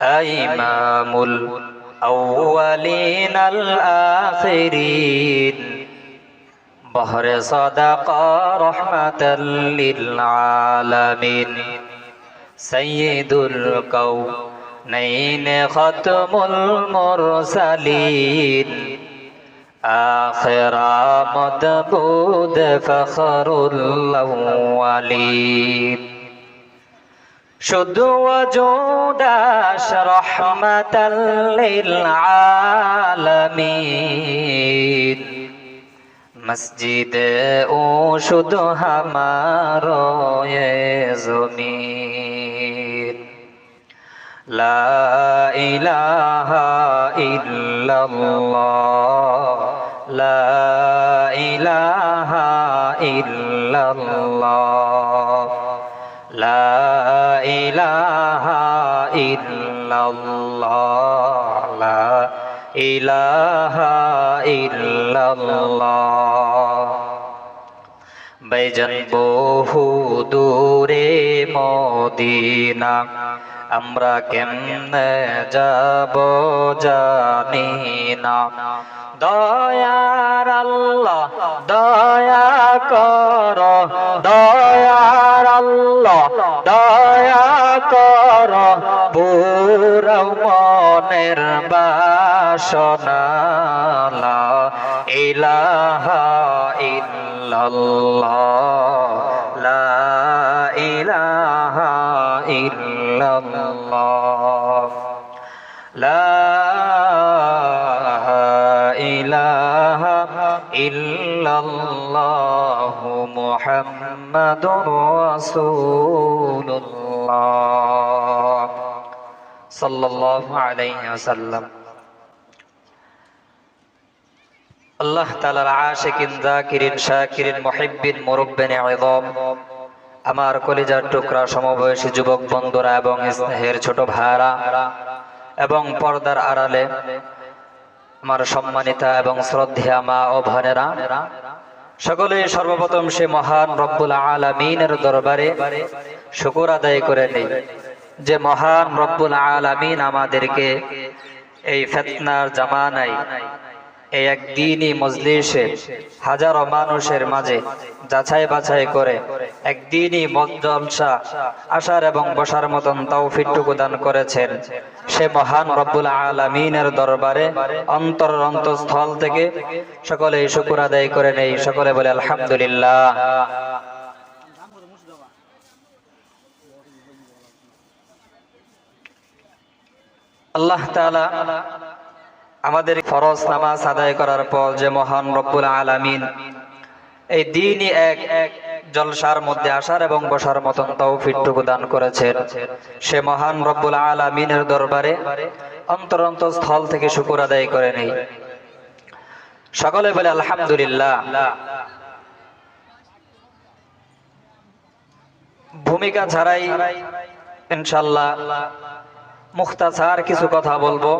ইমামুল আউয়ালিন আল আখিরিন বহরে সাদাকা রহমাতাল লিল আলামিন সাইয়্যিদুল কাউনাইন খাতমুল মুরসালিন আখিরা মাদবুদ ফখরুল আউয়ালিন শুধু ওজুদাস রহমাতাল লিল আলামিন মসজিদে ও শুধু হামারো এ জমিন লা ইলাহা ইল্লাল্লাহ লা ইলাহা ইল্লাল্লাহ লা ইলাহা ইল্লাল্লাহ লা ইলাহা ইল্লাল্লাহ বাইজান বহু দূরে মদিনা আমরা কেমনে যাব জানি না দয়ার আল্লাহ দয়া কর দয়ার আল্লাহ দয়া কর পুরাও মনের বাসনা লা ইলাহা ইল্লাল্লাহ লা ইলাহা ইল্লাল্লাহ লা ইলাহা ইল্লাল্লাহ মুহাম্মাদুর রাসূলুল্লাহ সাল্লাল্লাহু আলাইহি ওয়াসাল্লাম। আল্লাহ তাআলার আশিকিন যাকিরিন শাকিরিন মুহিব্বিন মুরব্বিন ইযম আমার কলিজার টুকরা সমবয়সী যুবক বন্ধুরা এবং স্নেহের ছোট ভাইরা এবং পর্দার আড়ালে আমার সম্মানিতা এবং শ্রদ্ধেয়া মা ও বোনেরা, সকলে সর্বপ্রথম সে মহান রব্বুল আলামিনের দরবারে শুকর আদায় করে নেই যে মহান রব্বুল আলামিন আমাদেরকে এই ফিতনার জামানায় এই একদিনই মজলিসে হাজারো মানুষের মাঝে যাচাই বাছাই করে একদিনই জলসা আসার এবং বসার মতন তৌফিকটুকু দান করেছেন। সে মহান রব্বুল আলামিনের দরবারে অন্তরস্থল থেকে সকলে শুকর আদায় করে নেই। সকলে বলে আলহামদুলিল্লাহ। আল্লাহ তাআলা আমাদের ফরজ নামাজ আদায় করার পর যে মহান রব্বুল আলামিন এই দিনই এক জলসার মধ্যে আসার এবং বসার মতন তৌফিকটুকু দান করেছেন, সে মহান রব্বুল আলামিনের দরবারে অন্তরস্থল থেকে শুকর আদায় করে নেই। সকলে বলে আলহামদুলিল্লাহ। ভূমিকা ছাড়াই ইনশাআল্লাহ মুখতাসার কিছু কথা বলবো।